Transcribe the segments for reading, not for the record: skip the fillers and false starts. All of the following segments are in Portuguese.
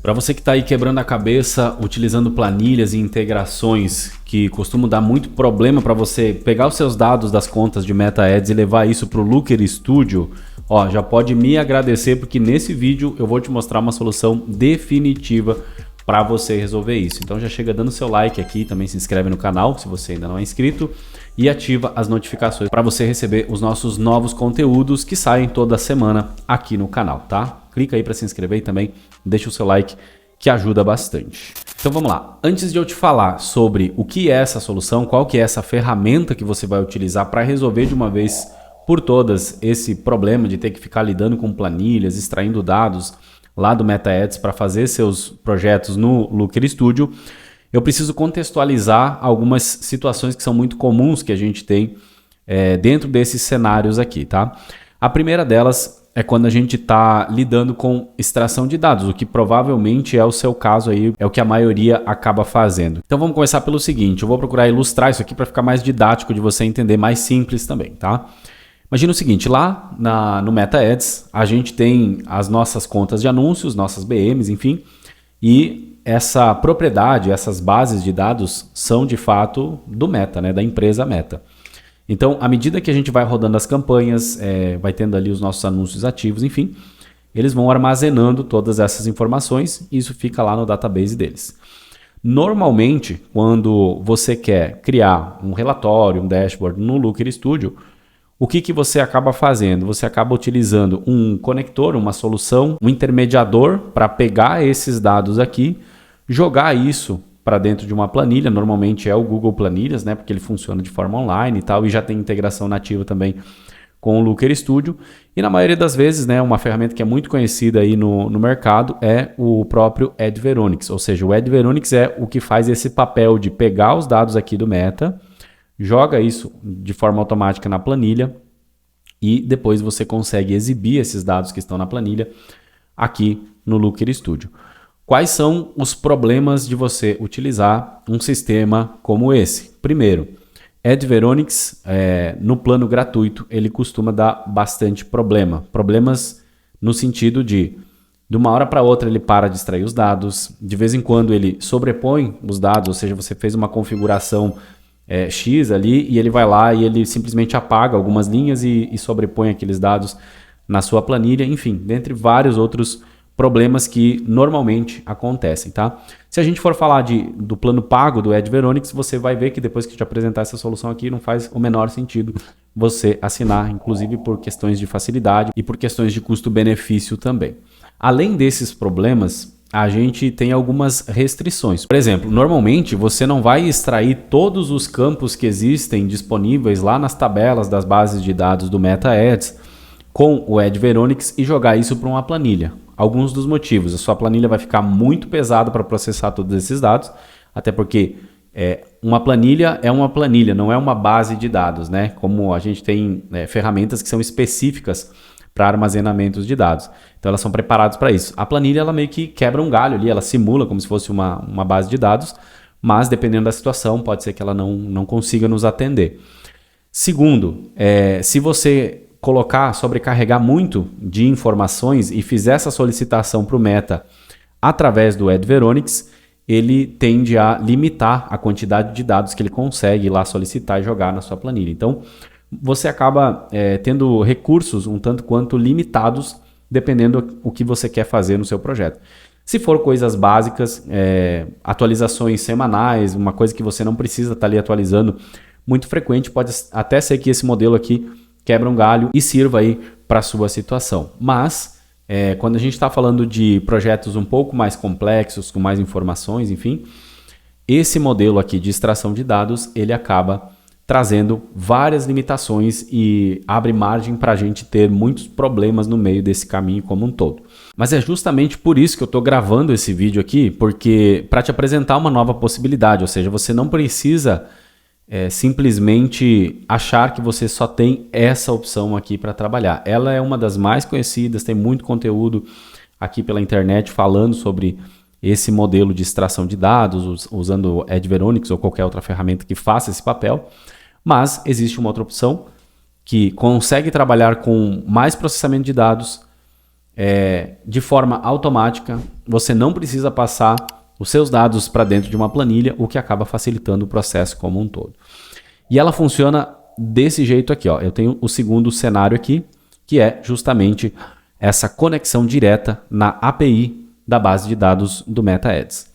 Para você que está aí quebrando a cabeça, utilizando planilhas e integrações que costumam dar muito problema para você pegar os seus dados das contas de Meta Ads e levar isso para o Looker Studio, ó, já pode me agradecer porque nesse vídeo eu vou te mostrar uma solução definitiva para você resolver isso. Então já chega dando seu like aqui, também se inscreve no canal se você ainda não é inscrito e ativa as notificações para você receber os nossos novos conteúdos que saem toda semana aqui no canal, tá? Clica aí para se inscrever e também deixa o seu like que ajuda bastante. Então vamos lá. Antes de eu te falar sobre o que é essa solução, qual que é essa ferramenta que você vai utilizar para resolver de uma vez por todas esse problema de ter que ficar lidando com planilhas, extraindo dados lá do Meta Ads para fazer seus projetos no Looker Studio, eu preciso contextualizar algumas situações que são muito comuns que a gente tem dentro desses cenários aqui, tá? A primeira delas é quando a gente está lidando com extração de dados, o que provavelmente é o seu caso aí, é o que a maioria acaba fazendo. Então vamos começar pelo seguinte, eu vou procurar ilustrar isso aqui para ficar mais didático de você entender, mais simples também, tá? Imagina o seguinte, lá no Meta Ads, a gente tem as nossas contas de anúncios, nossas BMs, enfim, e essa propriedade, essas bases de dados são de fato do Meta, né, da empresa Meta. Então, à medida que a gente vai rodando as campanhas, vai tendo ali os nossos anúncios ativos, enfim, eles vão armazenando todas essas informações e isso fica lá no database deles. Normalmente, quando você quer criar um relatório, um dashboard no Looker Studio, o que você acaba fazendo? Você acaba utilizando um conector, uma solução, um intermediador para pegar esses dados aqui, jogar isso para dentro de uma planilha, normalmente é o Google Planilhas, né, porque ele funciona de forma online e tal, e já tem integração nativa também com o Looker Studio. E na maioria das vezes, né, uma ferramenta que é muito conhecida aí no mercado é o próprio Adveronix, ou seja, o Adveronix é o que faz esse papel de pegar os dados aqui do Meta, joga isso de forma automática na planilha e depois você consegue exibir esses dados que estão na planilha aqui no Looker Studio. Quais são os problemas de você utilizar um sistema como esse? Primeiro, Adveronix, no plano gratuito, ele costuma dar bastante problema. Problemas no sentido de uma hora para outra ele para de extrair os dados, de vez em quando ele sobrepõe os dados, ou seja, você fez uma configuração X ali e ele vai lá e ele simplesmente apaga algumas linhas e sobrepõe aqueles dados na sua planilha, enfim, dentre vários outros problemas que normalmente acontecem, tá? Se a gente for falar do plano pago do Adveronix, você vai ver que depois que eu te apresentar essa solução aqui, não faz o menor sentido você assinar, inclusive por questões de facilidade e por questões de custo-benefício também. Além desses problemas, a gente tem algumas restrições. Por exemplo, normalmente você não vai extrair todos os campos que existem disponíveis lá nas tabelas das bases de dados do Meta Ads com o Adveronix e jogar isso para uma planilha. Alguns dos motivos, a sua planilha vai ficar muito pesada para processar todos esses dados, até porque uma planilha é uma planilha, não é uma base de dados, né? Como a gente tem ferramentas que são específicas para armazenamentos de dados. Então elas são preparadas para isso. A planilha ela meio que quebra um galho ali, ela simula como se fosse uma base de dados, mas dependendo da situação pode ser que ela não consiga nos atender. Segundo, se você sobrecarregar muito de informações e fizer essa solicitação para o Meta através do Adveronix, ele tende a limitar a quantidade de dados que ele consegue ir lá solicitar e jogar na sua planilha. Então, você acaba tendo recursos um tanto quanto limitados, dependendo o que você quer fazer no seu projeto. Se for coisas básicas, atualizações semanais, uma coisa que você não precisa estar ali atualizando muito frequente, pode até ser que esse modelo aqui quebra um galho e sirva aí para a sua situação. Mas, quando a gente está falando de projetos um pouco mais complexos, com mais informações, enfim, esse modelo aqui de extração de dados, ele acaba trazendo várias limitações e abre margem para a gente ter muitos problemas no meio desse caminho como um todo. Mas é justamente por isso que eu estou gravando esse vídeo aqui, porque para te apresentar uma nova possibilidade, ou seja, você não precisa simplesmente achar que você só tem essa opção aqui para trabalhar. Ela é uma das mais conhecidas, tem muito conteúdo aqui pela internet falando sobre esse modelo de extração de dados, usando Adveronix ou qualquer outra ferramenta que faça esse papel, mas existe uma outra opção que consegue trabalhar com mais processamento de dados, de forma automática, você não precisa passar os seus dados para dentro de uma planilha, o que acaba facilitando o processo como um todo. E ela funciona desse jeito aqui, ó. Eu tenho o segundo cenário aqui, que é justamente essa conexão direta na API da base de dados do MetaEds.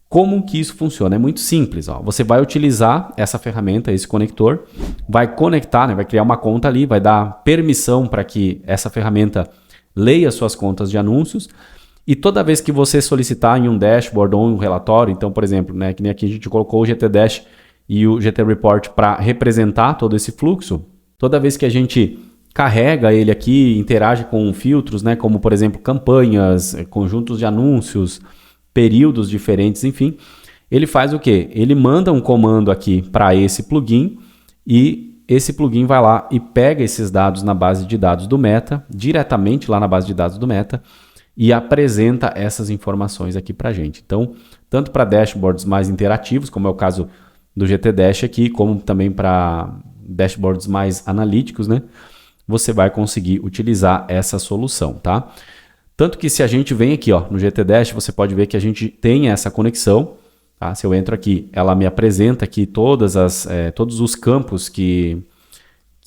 Como que isso funciona? É muito simples, ó. Você vai utilizar essa ferramenta, esse conector, vai conectar, né? Vai criar uma conta ali, vai dar permissão para que essa ferramenta leia suas contas de anúncios, e toda vez que você solicitar em um dashboard ou um relatório, então, por exemplo, né, que nem aqui a gente colocou o GT Dash e o GT Report para representar todo esse fluxo, toda vez que a gente carrega ele aqui, interage com filtros, né, como por exemplo campanhas, conjuntos de anúncios, períodos diferentes, enfim, ele faz o quê? Ele manda um comando aqui para esse plugin e esse plugin vai lá e pega esses dados na base de dados do Meta, diretamente lá na base de dados do Meta, e apresenta essas informações aqui para a gente. Então, tanto para dashboards mais interativos, como é o caso do GT Dash aqui, como também para dashboards mais analíticos, né? Você vai conseguir utilizar essa solução, tá? Tanto que se a gente vem aqui, ó, no GT Dash, você pode ver que a gente tem essa conexão, tá? Se eu entro aqui, ela me apresenta aqui todos os campos que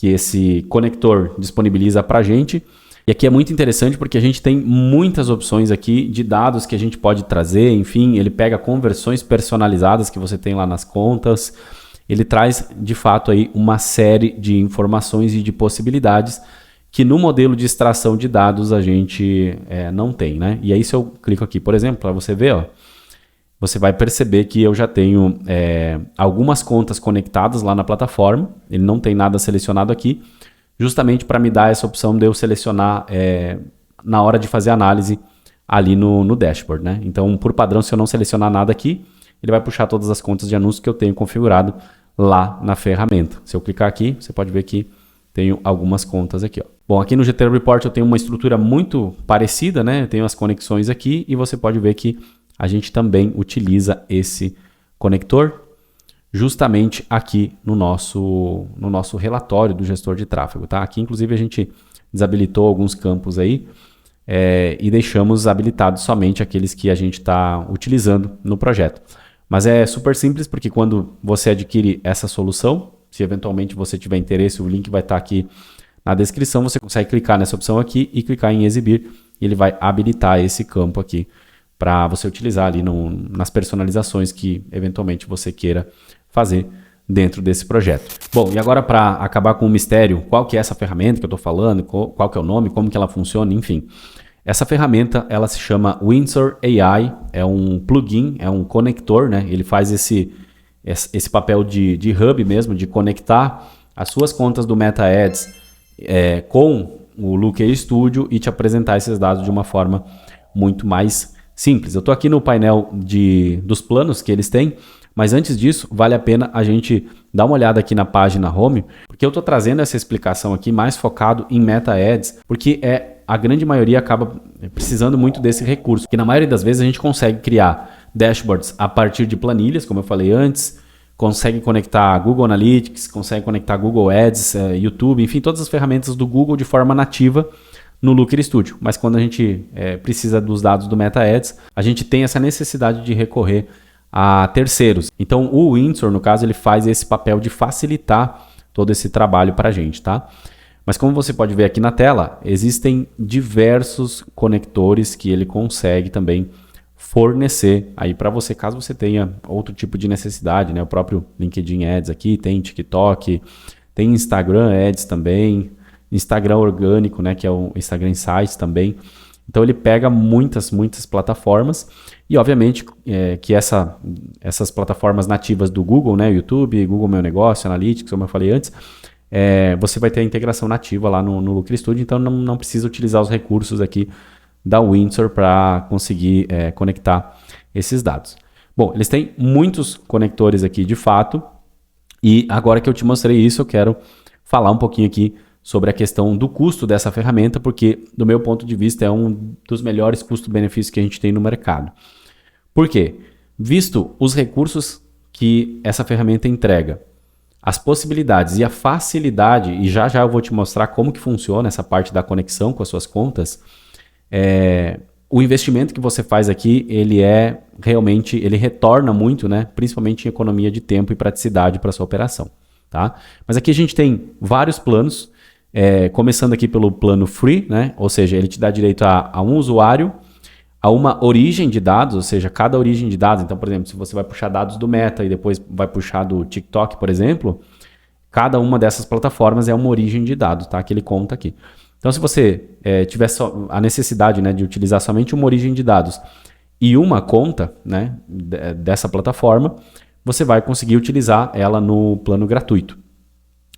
esse conector disponibiliza para a gente. E aqui é muito interessante porque a gente tem muitas opções aqui de dados que a gente pode trazer, enfim, ele pega conversões personalizadas que você tem lá nas contas, ele traz de fato aí uma série de informações e de possibilidades que no modelo de extração de dados a gente não tem, né? E aí se eu clico aqui, por exemplo, para você ver, ó, você vai perceber que eu já tenho algumas contas conectadas lá na plataforma, ele não tem nada selecionado aqui, justamente para me dar essa opção de eu selecionar na hora de fazer análise ali no dashboard, né? Então, por padrão, se eu não selecionar nada aqui, ele vai puxar todas as contas de anúncios que eu tenho configurado lá na ferramenta. Se eu clicar aqui, você pode ver que tenho algumas contas aqui, ó. Bom, aqui no GT Report eu tenho uma estrutura muito parecida, né? Eu tenho as conexões aqui e você pode ver que a gente também utiliza esse conector justamente aqui no nosso relatório do gestor de tráfego, tá? Aqui, inclusive, a gente desabilitou alguns campos aí e deixamos habilitados somente aqueles que a gente está utilizando no projeto. Mas é super simples porque quando você adquire essa solução, se eventualmente você tiver interesse, o link vai estar aqui na descrição, você consegue clicar nessa opção aqui e clicar em exibir e ele vai habilitar esse campo aqui para você utilizar ali nas personalizações que eventualmente você queira fazer dentro desse projeto. Bom, e agora para acabar com o mistério, qual que é essa ferramenta que eu estou falando, qual que é o nome, como que ela funciona, enfim. Essa ferramenta, ela se chama Windsor AI, é um plugin, é um conector, né? Ele faz esse papel de hub mesmo, de conectar as suas contas do MetaEds com o Looker Studio e te apresentar esses dados de uma forma muito mais simples. Eu estou aqui no painel dos planos que eles têm, mas antes disso, vale a pena a gente dar uma olhada aqui na página Home, porque eu estou trazendo essa explicação aqui mais focado em MetaEds, porque a grande maioria acaba precisando muito desse recurso, que na maioria das vezes a gente consegue criar dashboards a partir de planilhas, como eu falei antes, consegue conectar Google Analytics, consegue conectar Google Ads, YouTube, enfim, todas as ferramentas do Google de forma nativa no Looker Studio. Mas quando a gente precisa dos dados do MetaEds, a gente tem essa necessidade de recorrer a terceiros. Então o Windsor, no caso, ele faz esse papel de facilitar todo esse trabalho para a gente, tá? Mas como você pode ver aqui na tela, existem diversos conectores que ele consegue também fornecer aí para você, caso você tenha outro tipo de necessidade, né? O próprio LinkedIn Ads aqui, tem TikTok, tem Instagram Ads também, Instagram orgânico, né? Que é o Instagram Insights também. Então ele pega muitas plataformas e obviamente que essas plataformas nativas do Google, né, YouTube, Google Meu Negócio, Analytics, como eu falei antes, você vai ter a integração nativa lá no Looker Studio, então não precisa utilizar os recursos aqui da Windsor para conseguir conectar esses dados. Bom, eles têm muitos conectores aqui de fato e agora que eu te mostrei isso, eu quero falar um pouquinho aqui sobre a questão do custo dessa ferramenta, porque, do meu ponto de vista, é um dos melhores custo-benefícios que a gente tem no mercado. Por quê? Visto os recursos que essa ferramenta entrega, as possibilidades e a facilidade, e já eu vou te mostrar como que funciona essa parte da conexão com as suas contas, O investimento que você faz aqui, ele retorna muito, né? Principalmente em economia de tempo e praticidade para sua operação, tá? Mas aqui a gente tem vários planos, começando aqui pelo plano free, né? Ou seja, ele te dá direito a um usuário, a uma origem de dados, ou seja, cada origem de dados. Então, por exemplo, se você vai puxar dados do Meta e depois vai puxar do TikTok, por exemplo, cada uma dessas plataformas é uma origem de dados, tá? Que ele conta aqui. Então, se você tiver a necessidade, né, de utilizar somente uma origem de dados e uma conta, né, dessa plataforma, você vai conseguir utilizar ela no plano gratuito.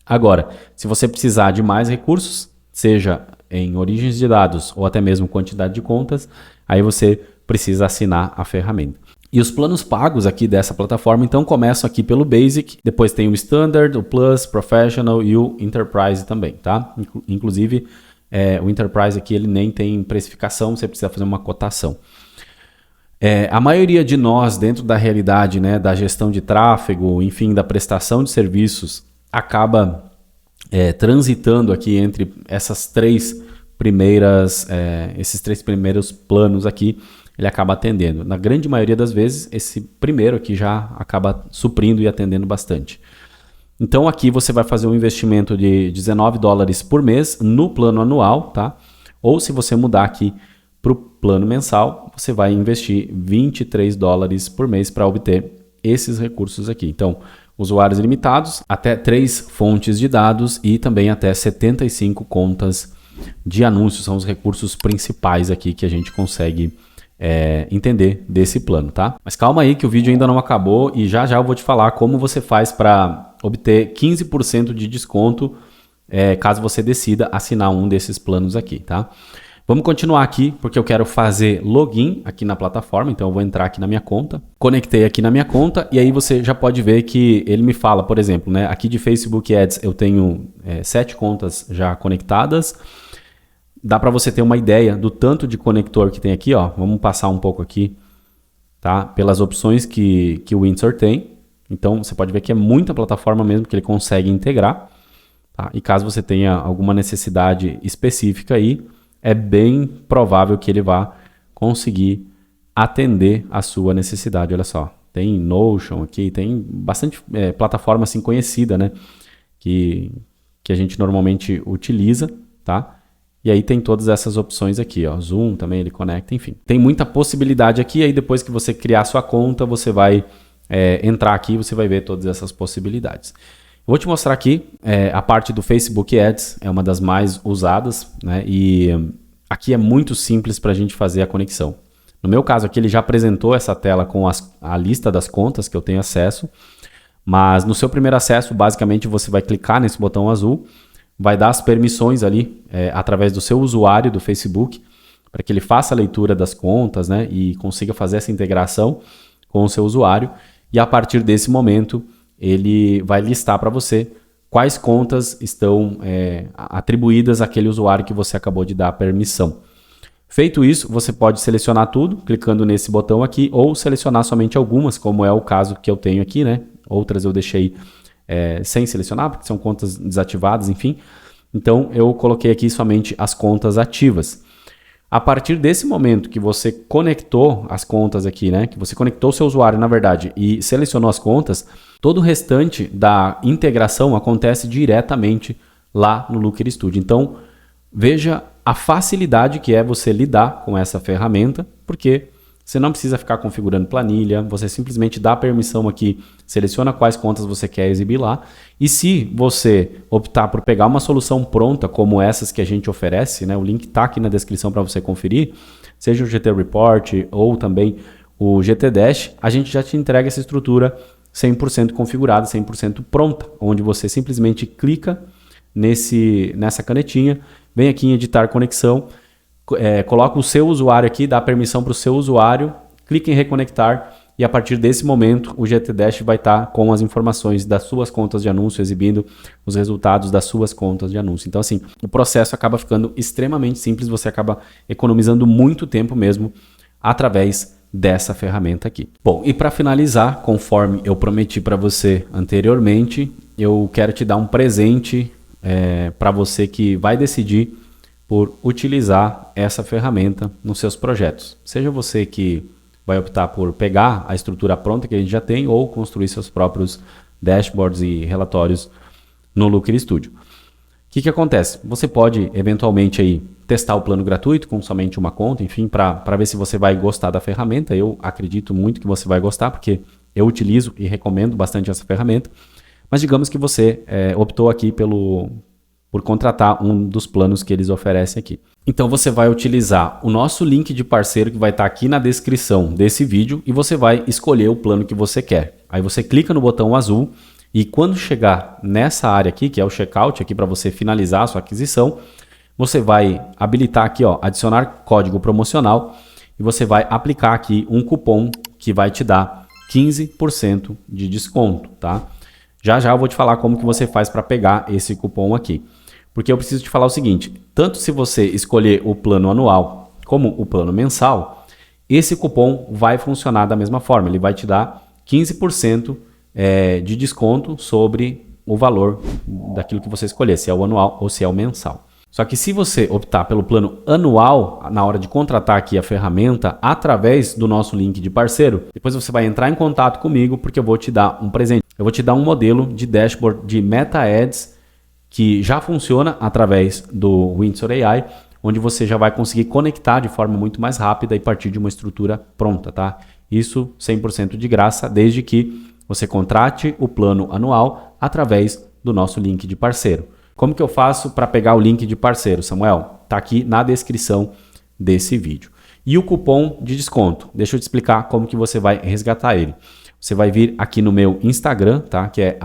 Agora, se você precisar de mais recursos, seja em origens de dados ou até mesmo quantidade de contas, aí você precisa assinar a ferramenta. E os planos pagos aqui dessa plataforma, então, começam aqui pelo Basic, depois tem o Standard, o Plus, Professional e o Enterprise também, tá? Inclusive, o Enterprise aqui ele nem tem precificação, você precisa fazer uma cotação. A maioria de nós, dentro da realidade, né, da gestão de tráfego, enfim, da prestação de serviços, acaba transitando aqui entre esses três primeiros planos aqui, ele acaba atendendo. Na grande maioria das vezes, esse primeiro aqui já acaba suprindo e atendendo bastante. Então aqui você vai fazer um investimento de $19 por mês no plano anual, tá? Ou se você mudar aqui para o plano mensal, você vai investir $23 por mês para obter esses recursos aqui. Então, usuários limitados, até 3 fontes de dados e também até 75 contas de anúncios são os recursos principais aqui que a gente consegue entender desse plano, tá? Mas calma aí que o vídeo ainda não acabou e já eu vou te falar como você faz para obter 15% de desconto caso você decida assinar um desses planos aqui, tá? Vamos continuar aqui porque eu quero fazer login aqui na plataforma, então eu vou entrar aqui na minha conta, conectei aqui na minha conta e aí você já pode ver que ele me fala, por exemplo, né, aqui de Facebook Ads eu tenho 7 contas já conectadas. Dá para você ter uma ideia do tanto de conector que tem aqui, ó. Vamos passar um pouco aqui, tá? Pelas opções que o Windsor tem. Então, você pode ver que é muita plataforma mesmo que ele consegue integrar, tá? E caso você tenha alguma necessidade específica aí, é bem provável que ele vá conseguir atender a sua necessidade. Olha só, tem Notion aqui, tem bastante plataforma assim conhecida, né? Que a gente normalmente utiliza, tá? E aí tem todas essas opções aqui, ó. Zoom também ele conecta, enfim. Tem muita possibilidade aqui, aí depois que você criar sua conta, você vai entrar aqui e você vai ver todas essas possibilidades. Eu vou te mostrar aqui a parte do Facebook Ads, é uma das mais usadas, né? E aqui é muito simples para a gente fazer a conexão. No meu caso aqui ele já apresentou essa tela com a lista das contas que eu tenho acesso, mas no seu primeiro acesso, basicamente você vai clicar nesse botão azul, vai dar as permissões ali através do seu usuário do Facebook para que ele faça a leitura das contas, né, e consiga fazer essa integração com o seu usuário. E a partir desse momento ele vai listar para você quais contas estão atribuídas àquele usuário que você acabou de dar a permissão. Feito isso, você pode selecionar tudo clicando nesse botão aqui ou selecionar somente algumas, como é o caso que eu tenho aqui, né? Outras eu deixei sem selecionar, porque são contas desativadas, enfim. Então, eu coloquei aqui somente as contas ativas. A partir desse momento que você conectou as contas aqui, né? Que você conectou o seu usuário, na verdade, e selecionou as contas, todo o restante da integração acontece diretamente lá no Looker Studio. Então, veja a facilidade que é você lidar com essa ferramenta, porque você não precisa ficar configurando planilha, você simplesmente dá a permissão aqui, seleciona quais contas você quer exibir lá. E se você optar por pegar uma solução pronta como essas que a gente oferece, né, o link está aqui na descrição para você conferir, seja o GT Report ou também o GT Dash, a gente já te entrega essa estrutura 100% configurada, 100% pronta, onde você simplesmente clica nessa canetinha, vem aqui em editar conexão, coloca o seu usuário aqui, dá permissão para o seu usuário, clica em reconectar e a partir desse momento o GT Dash vai estar com as informações das suas contas de anúncio, exibindo os resultados das suas contas de anúncio. Então assim, o processo acaba ficando extremamente simples, você acaba economizando muito tempo mesmo através dessa ferramenta aqui. Bom, e para finalizar, conforme eu prometi para você anteriormente, eu quero te dar um presente para você que vai decidir por utilizar essa ferramenta nos seus projetos. Seja você que vai optar por pegar a estrutura pronta que a gente já tem ou construir seus próprios dashboards e relatórios no Looker Studio. O que acontece? Você pode eventualmente aí testar o plano gratuito com somente uma conta, enfim, para ver se você vai gostar da ferramenta. Eu acredito muito que você vai gostar, porque eu utilizo e recomendo bastante essa ferramenta. Mas digamos que você optou aqui por contratar um dos planos que eles oferecem aqui. Então você vai utilizar o nosso link de parceiro que vai estar aqui na descrição desse vídeo e você vai escolher o plano que você quer. Aí você clica no botão azul e quando chegar nessa área aqui, que é o checkout aqui para você finalizar a sua aquisição, você vai habilitar aqui, ó, adicionar código promocional e você vai aplicar aqui um cupom que vai te dar 15% de desconto, tá? Já eu vou te falar como que você faz para pegar esse cupom aqui. Porque eu preciso te falar o seguinte, tanto se você escolher o plano anual como o plano mensal, esse cupom vai funcionar da mesma forma. Ele vai te dar 15% de desconto sobre o valor daquilo que você escolher, se é o anual ou se é o mensal. Só que se você optar pelo plano anual, na hora de contratar aqui a ferramenta, através do nosso link de parceiro, depois você vai entrar em contato comigo porque eu vou te dar um presente. Eu vou te dar um modelo de dashboard de Meta Ads que já funciona através do Windsor AI, onde você já vai conseguir conectar de forma muito mais rápida e partir de uma estrutura pronta, tá? Isso 100% de graça, desde que você contrate o plano anual através do nosso link de parceiro. Como que eu faço para pegar o link de parceiro, Samuel? Tá aqui na descrição desse vídeo. E o cupom de desconto? Deixa eu te explicar como que você vai resgatar ele. Você vai vir aqui no meu Instagram, tá? Que é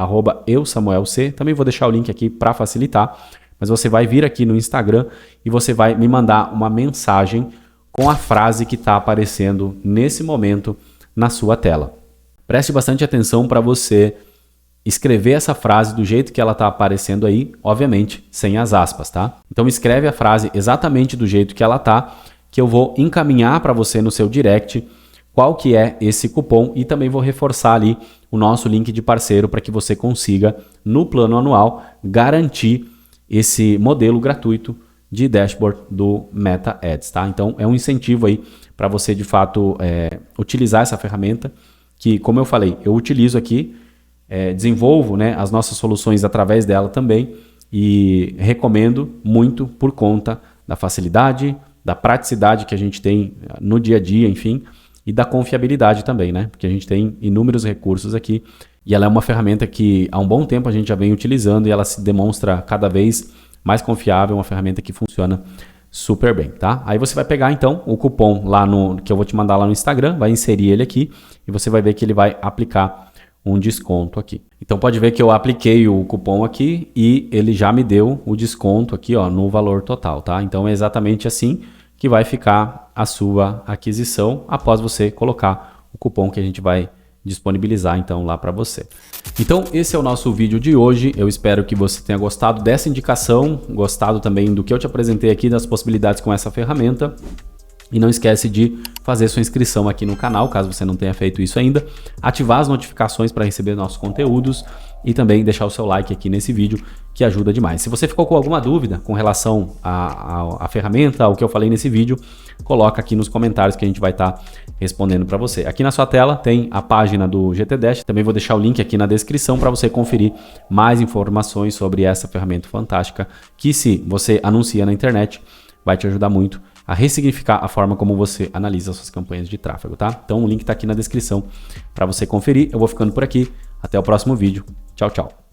@eusamuelc. Também vou deixar o link aqui para facilitar. Mas você vai vir aqui no Instagram e você vai me mandar uma mensagem com a frase que está aparecendo nesse momento na sua tela. Preste bastante atenção para você escrever essa frase do jeito que ela está aparecendo aí, obviamente sem as aspas, tá? Então escreve a frase exatamente do jeito que ela tá, que eu vou encaminhar para você no seu direct qual que é esse cupom e também vou reforçar ali o nosso link de parceiro para que você consiga, no plano anual, garantir esse modelo gratuito de dashboard do Meta Ads, tá? Então é um incentivo aí para você de fato utilizar essa ferramenta que, como eu falei, eu utilizo aqui, desenvolvo, né, as nossas soluções através dela também e recomendo muito por conta da facilidade, da praticidade que a gente tem no dia a dia, enfim, e da confiabilidade também, né? Porque a gente tem inúmeros recursos aqui e ela é uma ferramenta que há um bom tempo a gente já vem utilizando e ela se demonstra cada vez mais confiável, uma ferramenta que funciona super bem, tá? Aí você vai pegar então o cupom lá que eu vou te mandar lá no Instagram, vai inserir ele aqui e você vai ver que ele vai aplicar um desconto aqui. Então pode ver que eu apliquei o cupom aqui e ele já me deu o desconto aqui, ó, no valor total, tá? Então é exatamente assim que vai ficar a sua aquisição após você colocar o cupom que a gente vai disponibilizar então lá para você. Então esse é o nosso vídeo de hoje, eu espero que você tenha gostado dessa indicação, gostado também do que eu te apresentei aqui, das possibilidades com essa ferramenta. E não esquece de fazer sua inscrição aqui no canal, caso você não tenha feito isso ainda, ativar as notificações para receber nossos conteúdos e também deixar o seu like aqui nesse vídeo, que ajuda demais. Se você ficou com alguma dúvida com relação à ferramenta, ao que eu falei nesse vídeo, coloca aqui nos comentários que a gente vai estar respondendo para você. Aqui na sua tela tem a página do GT Dash, também vou deixar o link aqui na descrição para você conferir mais informações sobre essa ferramenta fantástica, que se você anuncia na internet, vai te ajudar muito a ressignificar a forma como você analisa suas campanhas de tráfego, tá? Então o link está aqui na descrição para você conferir. Eu vou ficando por aqui. Até o próximo vídeo. Tchau, tchau.